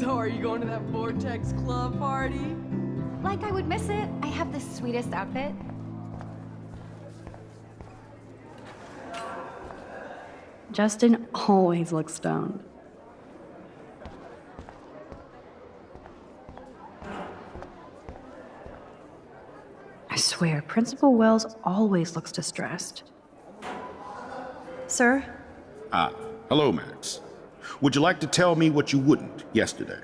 So are you going to that Vortex Club party? Like I would miss it. I have the sweetest outfit. Justin always looks stoned. I swear, Principal Wells always looks distressed. Sir? Ah, hello, Max. Would you like to tell me what you wouldn't yesterday?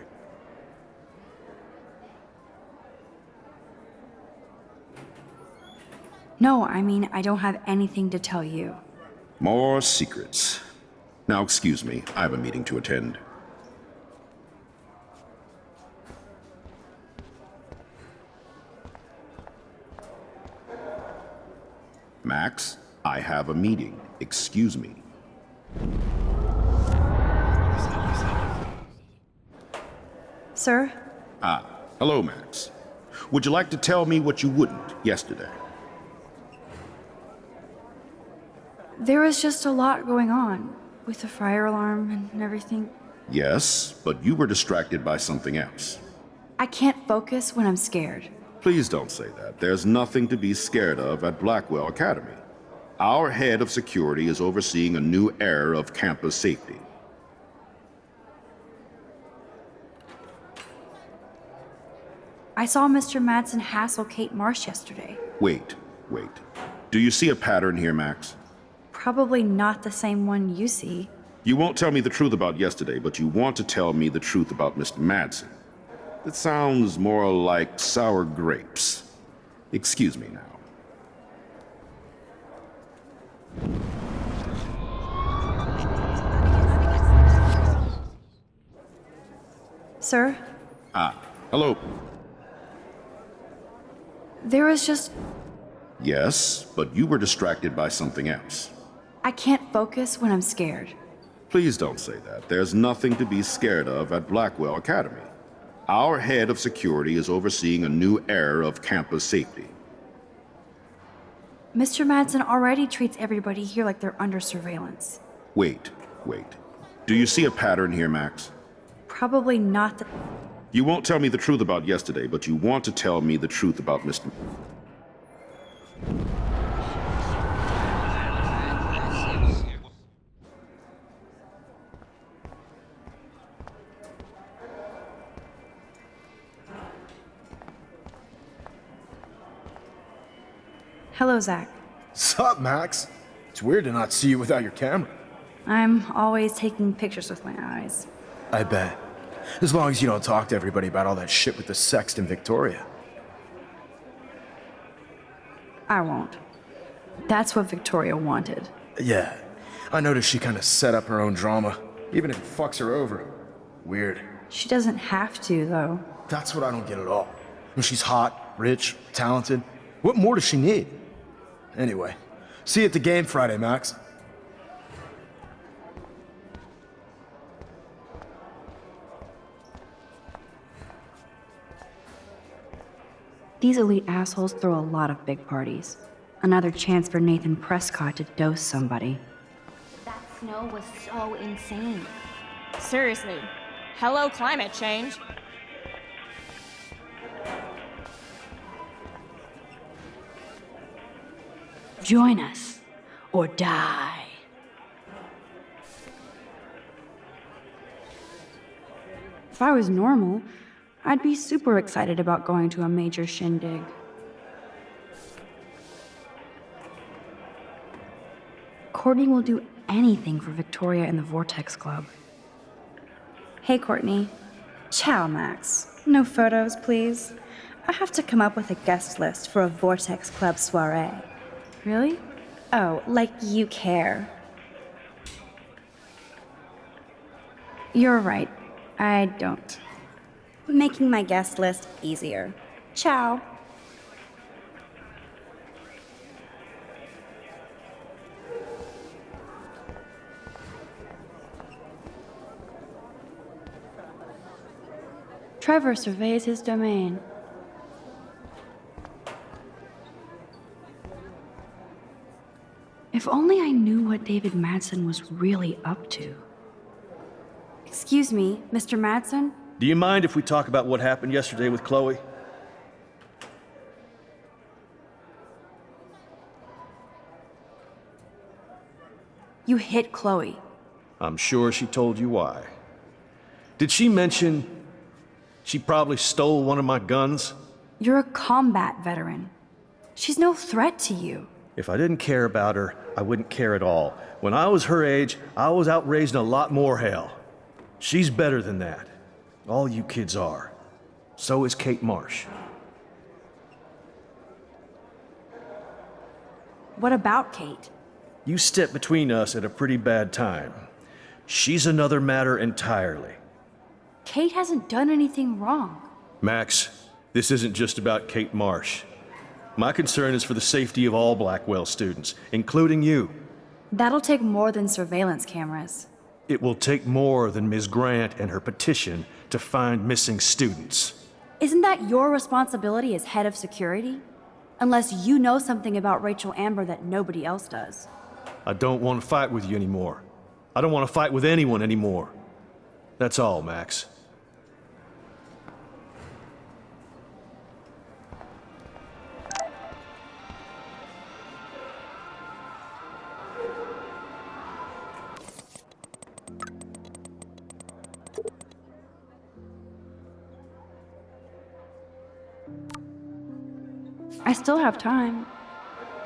No, I mean, I don't have anything to tell you. More secrets. Now, excuse me, I have a meeting to attend. Max, I have a meeting. Excuse me. Sir? Ah, hello, Max. Would you like to tell me what you wouldn't yesterday? There was just a lot going on, with the fire alarm and everything. Yes, but you were distracted by something else. I can't focus when I'm scared. Please don't say that. There's nothing to be scared of at Blackwell Academy. Our head of security is overseeing a new era of campus safety. I saw Mr. Madsen hassle Kate Marsh yesterday. Wait. Do you see a pattern here, Max? Probably not the same one you see. You won't tell me the truth about yesterday, but you want to tell me the truth about Mr. Madsen. It sounds more like sour grapes. Excuse me now. Sir? Ah, hello. There was just... Yes, but you were distracted by something else. I can't focus when I'm scared. Please don't say that. There's nothing to be scared of at Blackwell Academy. Our head of security is overseeing a new era of campus safety. Mr. Madsen already treats everybody here like they're under surveillance. Wait. Do you see a pattern here, Max? Probably not the... You won't tell me the truth about yesterday, but you want to tell me the truth about Mr. Hello, Zach. Sup, Max? It's weird to not see you without your camera. I'm always taking pictures with my eyes. I bet. As long as you don't talk to everybody about all that shit with the sext in Victoria. I won't. That's what Victoria wanted. Yeah, I noticed she kind of set up her own drama, even if it fucks her over. Weird. She doesn't have to, though. That's what I don't get at all. When she's hot, rich, talented, what more does she need? Anyway, see you at the game Friday, Max. These elite assholes throw a lot of big parties. Another chance for Nathan Prescott to dose somebody. That snow was so insane. Seriously. Hello, climate change. Join us, or die. If I was normal, I'd be super excited about going to a major shindig. Courtney will do anything for Victoria and the Vortex Club. Hey, Courtney. Ciao, Max. No photos, please. I have to come up with a guest list for a Vortex Club soiree. Really? Oh, like you care. You're right. I don't. Making my guest list easier. Ciao. Trevor surveys his domain. If only I knew what David Madsen was really up to. Excuse me, Mr. Madsen? Do you mind if we talk about what happened yesterday with Chloe? You hit Chloe. I'm sure she told you why. Did she mention she probably stole one of my guns? You're a combat veteran. She's no threat to you. If I didn't care about her, I wouldn't care at all. When I was her age, I was out raising a lot more hell. She's better than that. All you kids are. So is Kate Marsh. What about Kate? You stepped between us at a pretty bad time. She's another matter entirely. Kate hasn't done anything wrong. Max, this isn't just about Kate Marsh. My concern is for the safety of all Blackwell students, including you. That'll take more than surveillance cameras. It will take more than Ms. Grant and her petition to find missing students. Isn't that your responsibility as head of security? Unless you know something about Rachel Amber that nobody else does. I don't want to fight with you anymore. I don't want to fight with anyone anymore. That's all, Max. I still have time.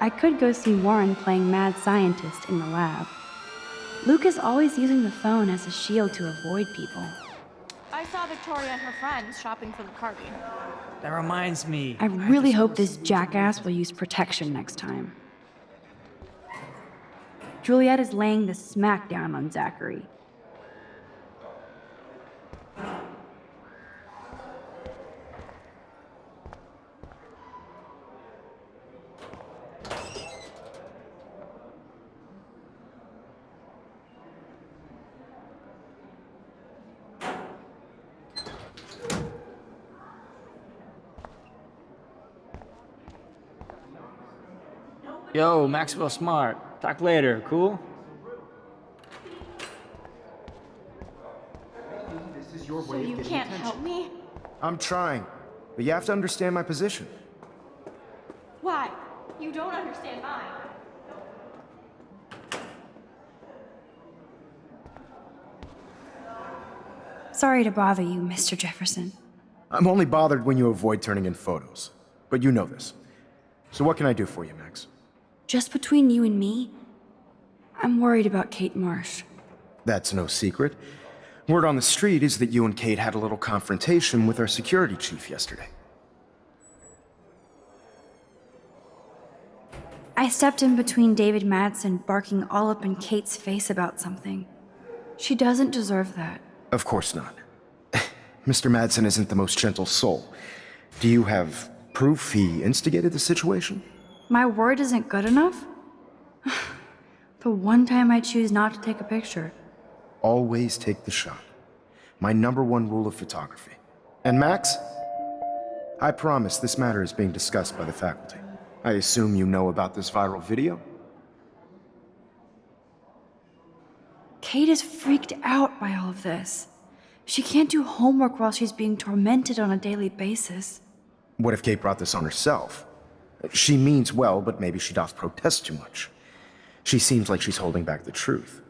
I could go see Warren playing mad scientist in the lab. Luke is always using the phone as a shield to avoid people. I saw Victoria and her friends shopping for the party. That reminds me. I really hope this jackass will use protection next time. Juliet is laying the smackdown on Zachary. Yo, Maxwell Smart. Talk later, cool? So you can't help me? I'm trying, but you have to understand my position. Why? You don't understand mine. Sorry to bother you, Mr. Jefferson. I'm only bothered when you avoid turning in photos. But you know this. So what can I do for you, Max? Just between you and me, I'm worried about Kate Marsh. That's no secret. Word on the street is that you and Kate had a little confrontation with our security chief yesterday. I stepped in between David Madsen barking all up in Kate's face about something. She doesn't deserve that. Of course not. Mr. Madsen isn't the most gentle soul. Do you have proof he instigated the situation? My word isn't good enough? The one time I choose not to take a picture. Always take the shot. My #1 rule of photography. And Max, I promise this matter is being discussed by the faculty. I assume you know about this viral video? Kate is freaked out by all of this. She can't do homework while she's being tormented on a daily basis. What if Kate brought this on herself? She means well, but maybe she doth protest too much. She seems like she's holding back the truth.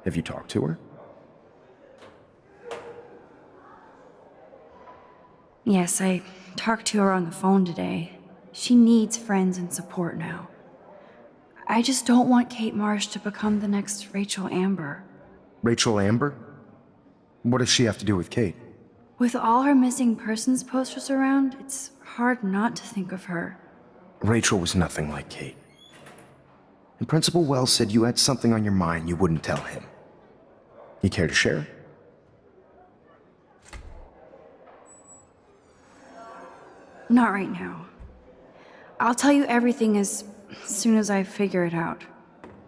Have you talked to her? Yes, I talked to her on the phone today. She needs friends and support now. I just don't want Kate Marsh to become the next Rachel Amber. Rachel Amber? What does she have to do with Kate? With all her missing persons posters around, it's hard not to think of her. Rachel was nothing like Kate. And Principal Wells said you had something on your mind you wouldn't tell him. You care to share? Not right now. I'll tell you everything as soon as I figure it out.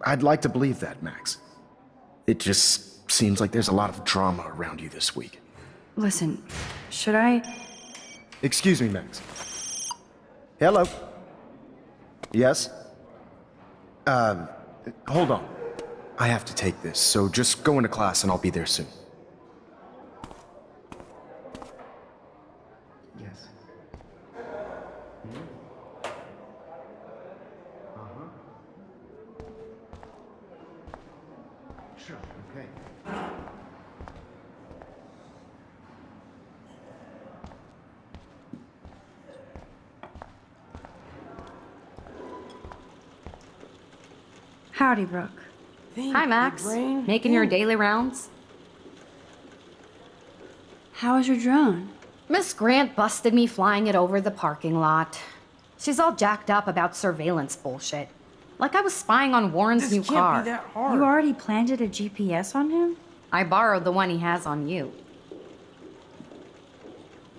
I'd like to believe that, Max. It just seems like there's a lot of drama around you this week. Listen, should I? Excuse me, Max. Hello? Yes? Hold on. I have to take this, so just go into class and I'll be there soon. Sure, okay. Howdy, Brooke. Hi, Max. Making your daily rounds? How was your drone? Miss Grant busted me flying it over the parking lot. She's all jacked up about surveillance bullshit. Like I was spying on Warren's new car. Can't be that hard. You already planted a GPS on him? I borrowed the one he has on you.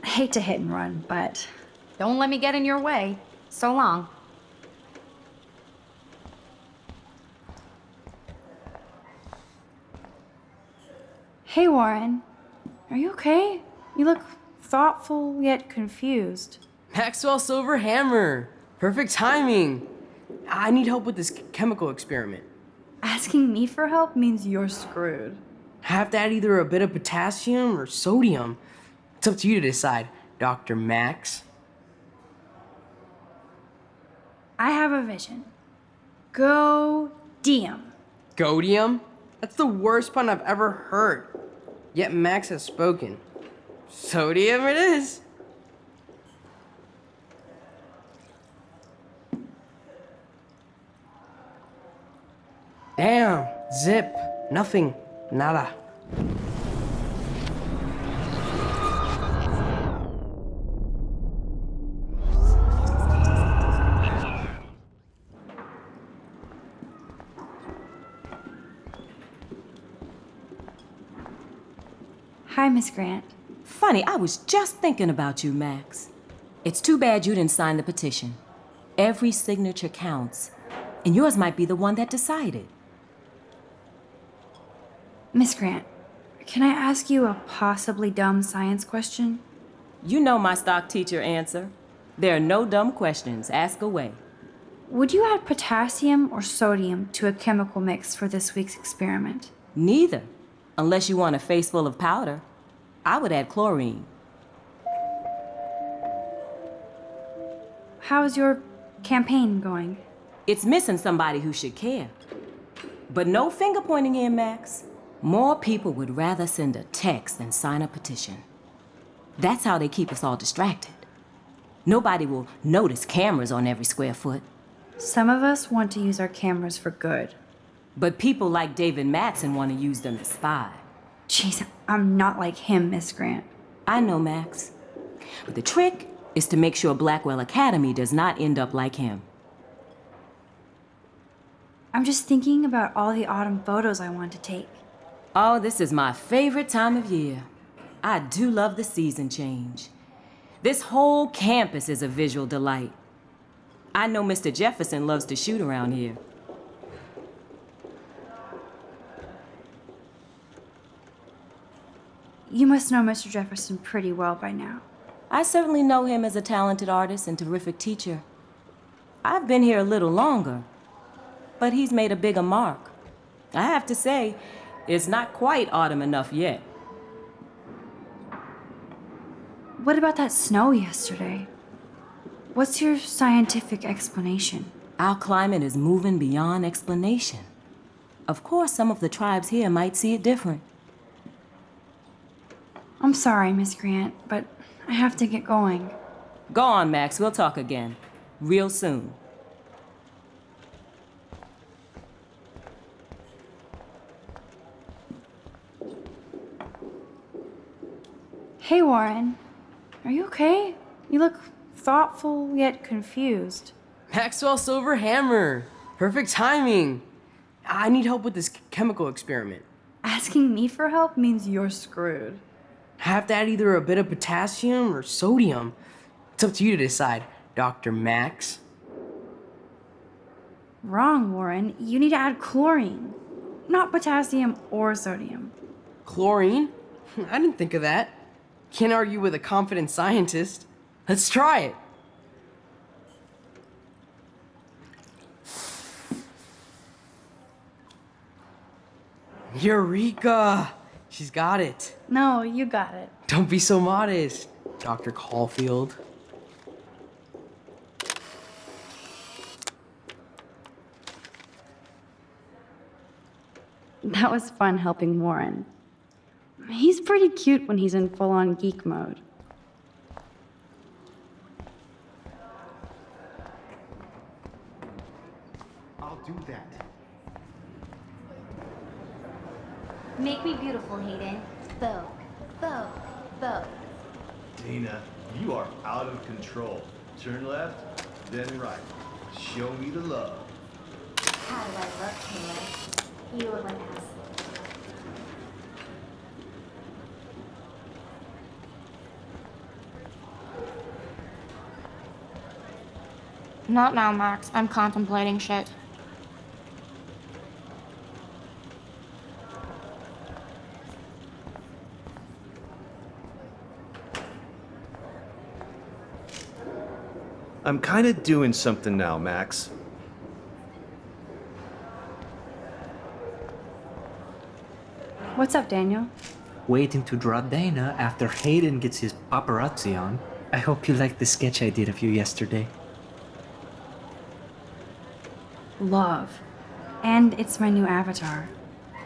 I hate to hit and run, but Don't let me get in your way. So long. hey, Warren. Are you okay? You look thoughtful yet confused. Maxwell Silver Hammer. Perfect timing. I need help with this chemical experiment. Asking me for help means you're screwed. I have to add either a bit of potassium or sodium. It's up to you to decide, Dr. Max. I have a vision. Go Diem. Godium? That's the worst pun I've ever heard. Yet Max has spoken. Sodium it is. Damn, zip, nothing, nada. Hi, Miss Grant. Funny, I was just thinking about you, Max. It's too bad you didn't sign the petition. Every signature counts, and yours might be the one that decided. Miss Grant, can I ask you a possibly dumb science question? You know my stock teacher answer. There are no dumb questions. Ask away. Would you add potassium or sodium to a chemical mix for this week's experiment? Neither, unless you want a face full of powder. I would add chlorine. How's your campaign going? It's missing somebody who should care. But no finger pointing here, Max. More people would rather send a text than sign a petition. That's how they keep us all distracted. Nobody will notice cameras on every square foot. Some of us want to use our cameras for good. But people like David Mattson want to use them to spy. Jeez, I'm not like him, Miss Grant. I know, Max. But the trick is to make sure Blackwell Academy does not end up like him. I'm just thinking about all the autumn photos I want to take. Oh, this is my favorite time of year. I do love the season change. This whole campus is a visual delight. I know Mr. Jefferson loves to shoot around here. You must know Mr. Jefferson pretty well by now. I certainly know him as a talented artist and terrific teacher. I've been here a little longer, but he's made a bigger mark. I have to say, it's not quite autumn enough yet. What about that snow yesterday? What's your scientific explanation? Our climate is moving beyond explanation. Of course, some of the tribes here might see it different. I'm sorry, Miss Grant, but I have to get going. Go on, Max. We'll talk again. Real soon. Hey, Warren. Are you okay? You look thoughtful yet confused. Maxwell Silver Hammer. Perfect timing. I need help with this chemical experiment. Asking me for help means you're screwed. I have to add either a bit of potassium or sodium. It's up to you to decide, Dr. Max. Wrong, Warren. You need to add chlorine, not potassium or sodium. Chlorine? I didn't think of that. Can't argue with a confident scientist. Let's try it. Eureka! She's got it. No, you got it. Don't be so modest, Dr. Caulfield. That was fun helping Warren. He's pretty cute when he's in full-on geek mode. I'll do that. Make me beautiful, Hayden. Vogue, Vogue, Vogue. Dana, you are out of control. Turn left, then right. Show me the love. How do I look, Taylor? You look like an asshole. Not now, Max. I'm contemplating shit. I'm kind of doing something now, Max. What's up, Daniel? Waiting to draw Dana after Hayden gets his paparazzi on. I hope you liked the sketch I did of you yesterday. Love. And it's my new avatar.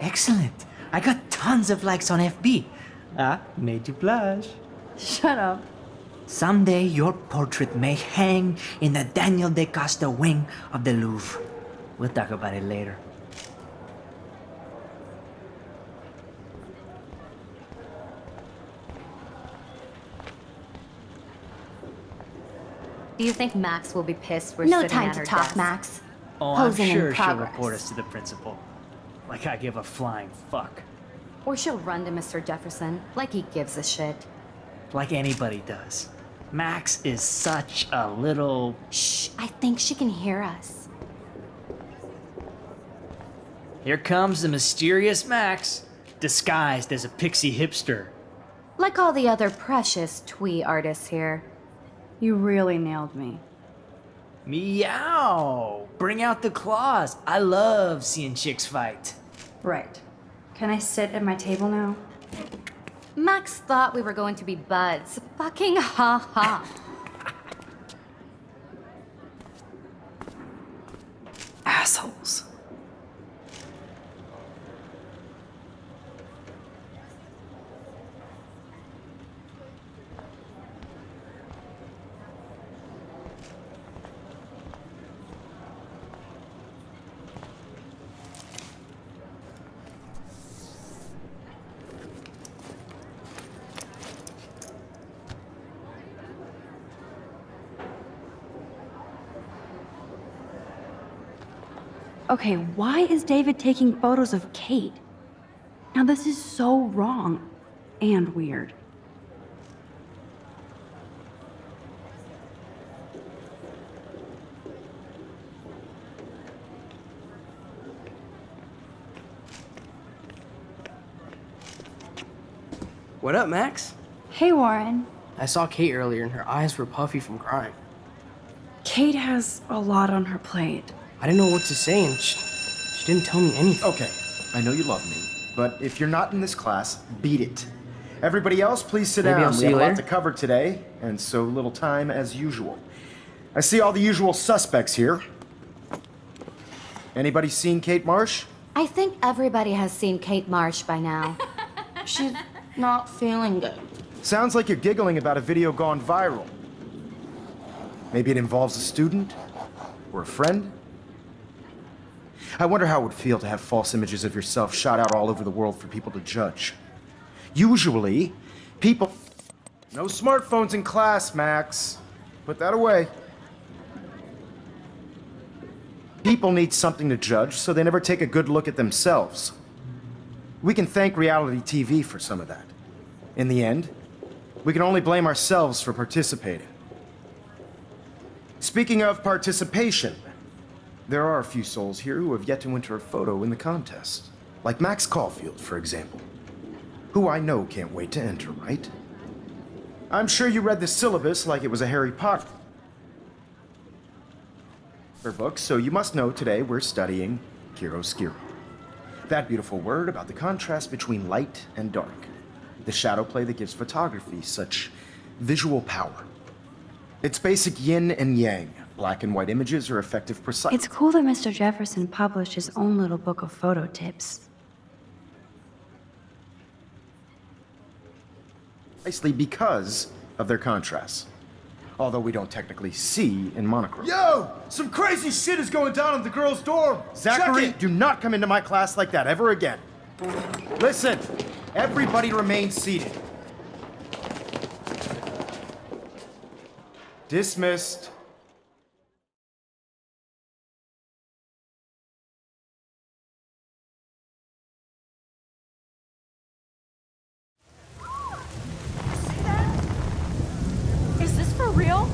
Excellent. I got tons of likes on FB. Made you blush. Shut up. Someday your portrait may hang in the Daniel de Costa wing of the Louvre. We'll talk about it later. Do you think Max will be pissed we're No sitting time at to her talk, desk? Max. Oh, I'm Posing in sure she'll progress. report us to the principal. Like I give a flying fuck. Or she'll run to Mr. Jefferson, like he gives a shit. Like anybody does. Max is such a little... Shh, I think she can hear us. Here comes the mysterious Max, disguised as a pixie hipster. Like all the other precious twee artists here. You really nailed me. Meow! Bring out the claws. I love seeing chicks fight. Right. Can I sit at my table now? Max thought we were going to be buds. Fucking ha ha. Assholes. Okay, why is David taking photos of Kate? Now this is so wrong and weird. What up, Max? Hey, Warren. I saw Kate earlier and her eyes were puffy from crying. Kate has a lot on her plate. I didn't know what to say and she didn't tell me anything. Okay, I know you love me, but if you're not in this class, beat it. Everybody else, please sit Maybe down. I'll We see have you a lot later. to cover today, and so little time as usual. I see all the usual suspects here. Anybody seen Kate Marsh? I think everybody has seen Kate Marsh by now. She's not feeling good. Sounds like you're giggling about a video gone viral. Maybe it involves a student? Or a friend? I wonder how it would feel to have false images of yourself shot out all over the world for people to judge. Usually, people... No smartphones in class, Max. Put that away. People need something to judge, so they never take a good look at themselves. We can thank reality TV for some of that. In the end, we can only blame ourselves for participating. Speaking of participation, there are a few souls here who have yet to enter a photo in the contest. Like Max Caulfield, for example. Who I know can't wait to enter, right? I'm sure you read the syllabus like it was a Harry Potter book, so you must know today we're studying chiaroscuro. That beautiful word about the contrast between light and dark. The shadow play that gives photography such visual power. It's basic yin and yang. Black and white images are effective precise. It's cool that Mr. Jefferson published his own little book of photo tips. Precisely because of their contrasts. Although we don't technically see in monochrome. Yo! Some crazy shit is going down in the girls' dorm! Zachary, Check it! do not come into my class like that ever again. Listen, everybody remain seated. Dismissed. Is this for real?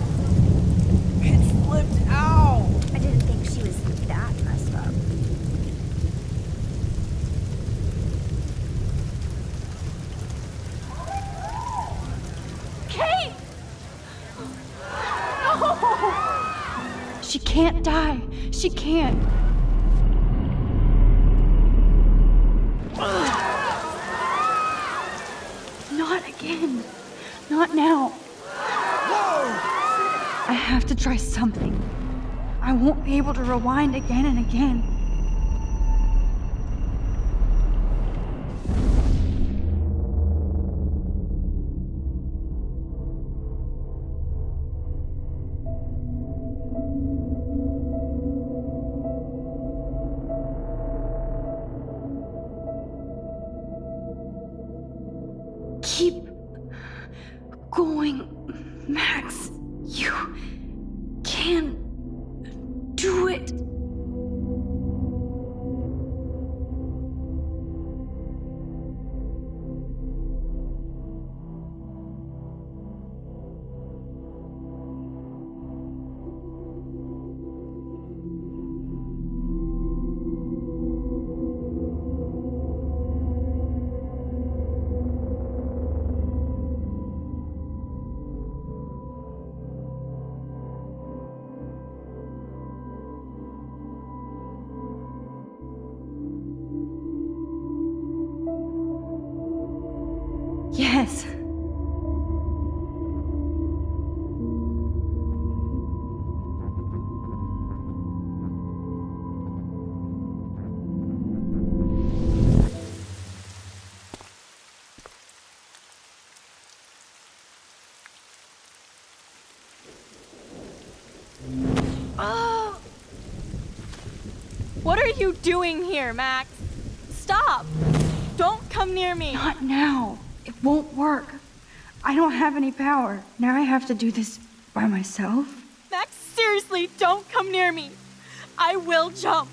It flipped out. I didn't think she was that messed up. Kate! No! She can't die. She can't. Not again. Not now. I have to try something. I won't be able to rewind again and again. Keep going, Max. You can do it. Yes. What are you doing here, Max? Stop! Don't come near me! Not now. It won't work. I don't have any power. Now I have to do this by myself. Max, seriously, don't come near me! I will jump!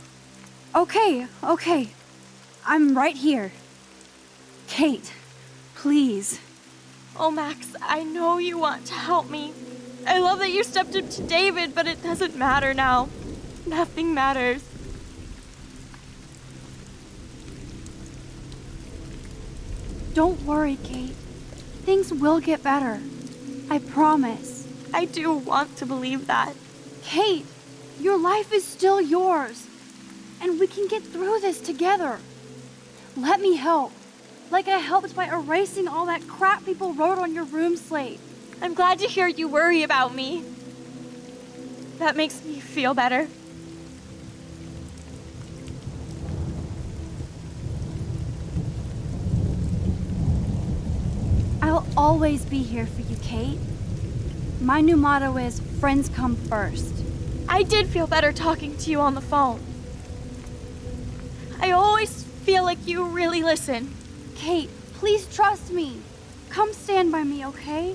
Okay. I'm right here. Kate, please. Oh, Max, I know you want to help me. I love that you stepped up to David, but it doesn't matter now. Nothing matters. Don't worry, Kate. Things will get better. I promise. I do want to believe that. Kate, your life is still yours. And we can get through this together. Let me help. Like I helped by erasing all that crap people wrote on your room slate. I'm glad to hear you worry about me. That makes me feel better. I'll always be here for you, Kate. My new motto is friends come first. I did feel better talking to you on the phone. I always feel like you really listen. Kate, please trust me. Come stand by me, okay?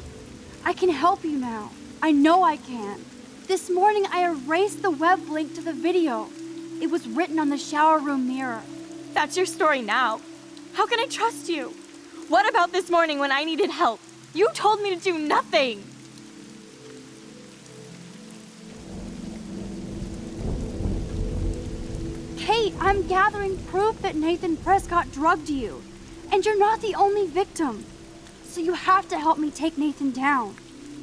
I can help you now. I know I can. This morning I erased the web link to the video. It was written on the shower room mirror. That's your story now. How can I trust you? What about this morning when I needed help? You told me to do nothing. Kate, I'm gathering proof that Nathan Prescott drugged you. And you're not the only victim. So you have to help me take Nathan down.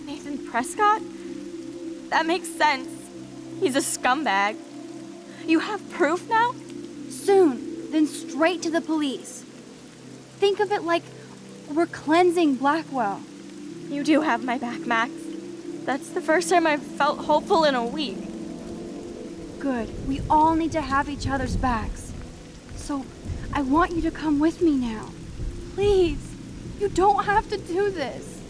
Nathan Prescott? That makes sense. He's a scumbag. You have proof now? Soon, then straight to the police. Think of it like we're cleansing Blackwell. You do have my back, Max. That's the first time I've felt hopeful in a week. Good. We all need to have each other's backs. So, I want you to come with me now. Please. You don't have to do this.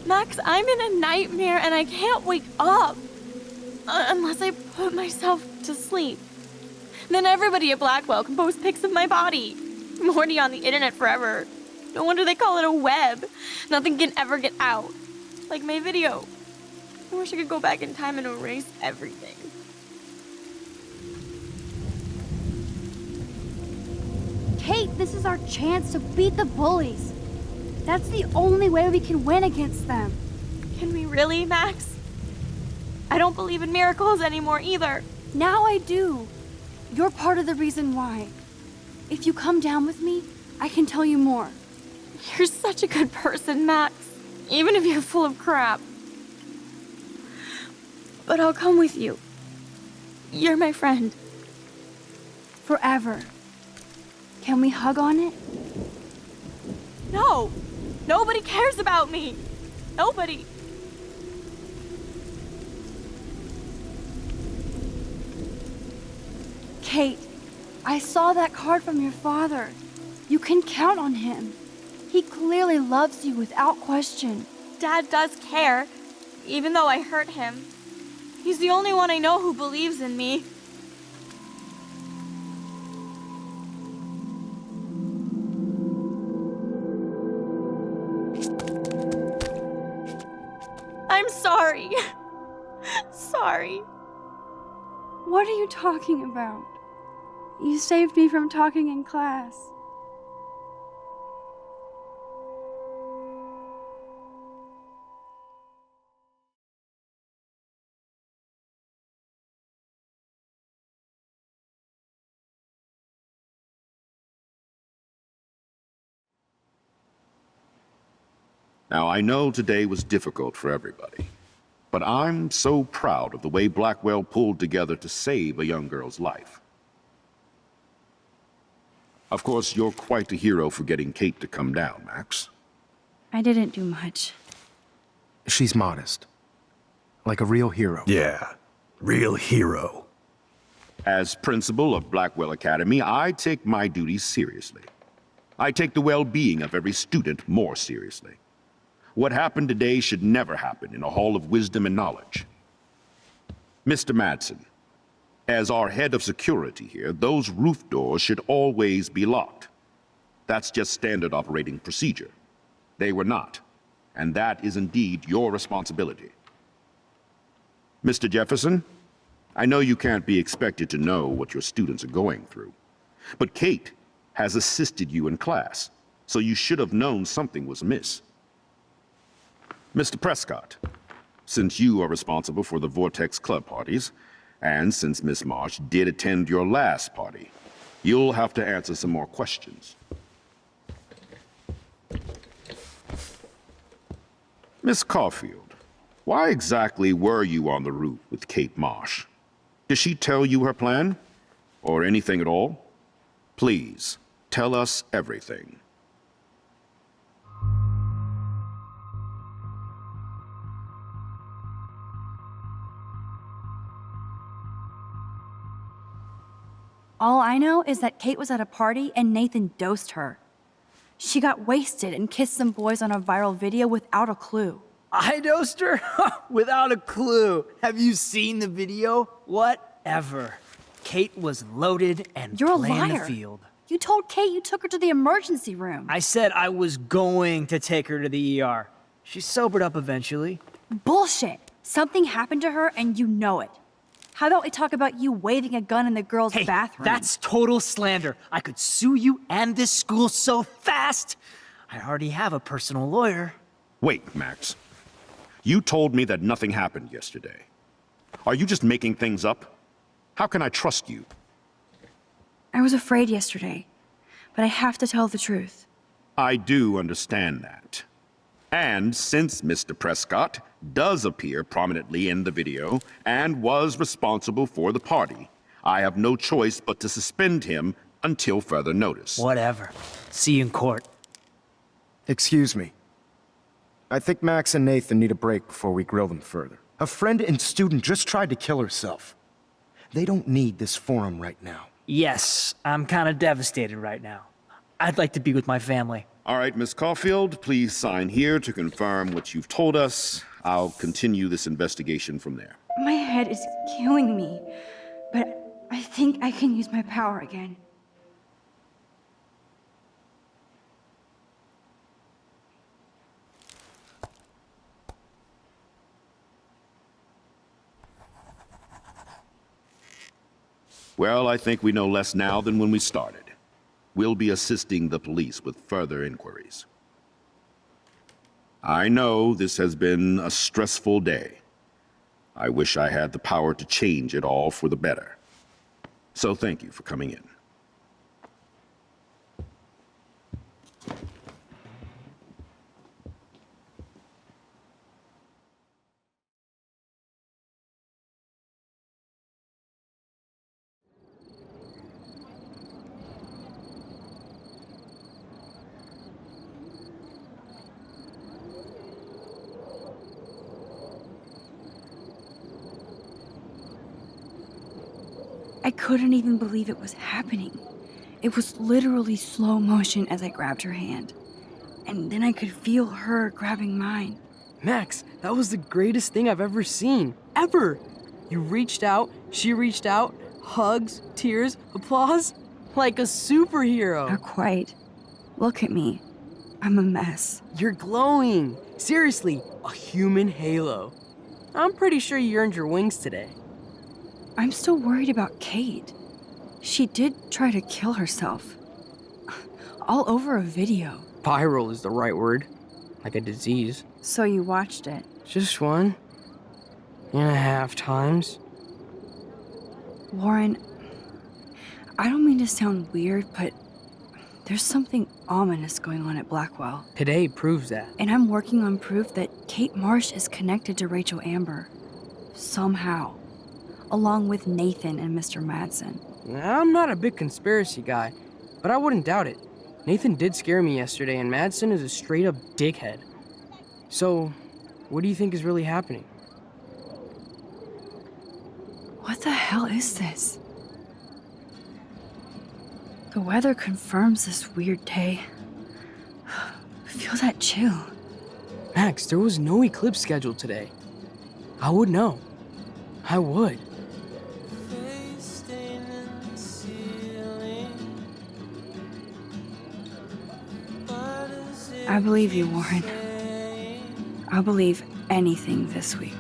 Max, I'm in a nightmare and I can't wake up. Unless I put myself to sleep. Then everybody at Blackwell can post pics of my body. I'm already on the internet forever. No wonder they call it a web. Nothing can ever get out. Like my video. I wish I could go back in time and erase everything. Kate, this is our chance to beat the bullies. That's the only way we can win against them. Can we really, Max? I don't believe in miracles anymore either. Now I do. You're part of the reason why. If you come down with me, I can tell you more. You're such a good person, Max. Even if you're full of crap. But I'll come with you. You're my friend. Forever. Can we hug on it? No! Nobody cares about me! Nobody! Kate, I saw that card from your father. You can count on him. He clearly loves you without question. Dad does care, even though I hurt him. He's the only one I know who believes in me. I'm sorry. Sorry. What are you talking about? You saved me from talking in class. Now, I know today was difficult for everybody, but I'm so proud of the way Blackwell pulled together to save a young girl's life. Of course, you're quite a hero for getting Kate to come down, Max. I didn't do much. She's modest. Like a real hero. Yeah, real hero. As principal of Blackwell Academy, I take my duties seriously. I take the well-being of every student more seriously. What happened today should never happen in a hall of wisdom and knowledge. Mr. Madsen, as our head of security here, those roof doors should always be locked. That's just standard operating procedure. They were not, and that is indeed your responsibility. Mr. Jefferson, I know you can't be expected to know what your students are going through, but Kate has assisted you in class, so you should have known something was amiss. Mr. Prescott, since you are responsible for the Vortex Club parties, and since Miss Marsh did attend your last party, you'll have to answer some more questions. Miss Caulfield, why exactly were you on the roof with Kate Marsh? Did she tell you her plan? Or anything at all? Please, tell us everything. All I know is that Kate was at a party and Nathan dosed her. She got wasted and kissed some boys on a viral video without a clue. I dosed her? Without a clue. Have you seen the video? Whatever. Kate was loaded and You're a playing liar. the field. You told Kate you took her to the emergency room. I said I was going to take her to the ER. She sobered up eventually. Bullshit. Something happened to her and you know it. How about we talk about you waving a gun in the girls' Hey, bathroom? that's total slander. I could sue you and this school so fast. I already have a personal lawyer. Wait, Max. You told me that nothing happened yesterday. Are you just making things up? How can I trust you? I was afraid yesterday, but I have to tell the truth. I do understand that. And since Mr. Prescott does appear prominently in the video and was responsible for the party, I have no choice but to suspend him until further notice. Whatever. See you in court. Excuse me. I think Max and Nathan need a break before we grill them further. A friend and student just tried to kill herself. They don't need this forum right now. Yes, I'm kind of devastated right now. I'd like to be with my family. All right, Miss Caulfield, please sign here to confirm what you've told us. I'll continue this investigation from there. My head is killing me, but I think I can use my power again. Well, I think we know less now than when we started. We'll be assisting the police with further inquiries. I know this has been a stressful day. I wish I had the power to change it all for the better. So thank you for coming in. I couldn't even believe it was happening. It was literally slow motion as I grabbed her hand. And then I could feel her grabbing mine. Max, that was the greatest thing I've ever seen. Ever! You reached out, she reached out, hugs, tears, applause. Like a superhero. Not quite. Look at me. I'm a mess. You're glowing. Seriously, a human halo. I'm pretty sure you earned your wings today. I'm still worried about Kate. She did try to kill herself. All over a video. Viral is the right word. Like a disease. So you watched it? Just 1.5 times. Warren, I don't mean to sound weird, but there's something ominous going on at Blackwell. Today proves that. And I'm working on proof that Kate Marsh is connected to Rachel Amber. Somehow. Along with Nathan and Mr. Madsen. I'm not a big conspiracy guy, but I wouldn't doubt it. Nathan did scare me yesterday, and Madsen is a straight-up dickhead. So, what do you think is really happening? What the hell is this? The weather confirms this weird day. Feel that chill. Max, there was no eclipse scheduled today. I would know. I would. I believe you, Warren. I'll believe anything this week.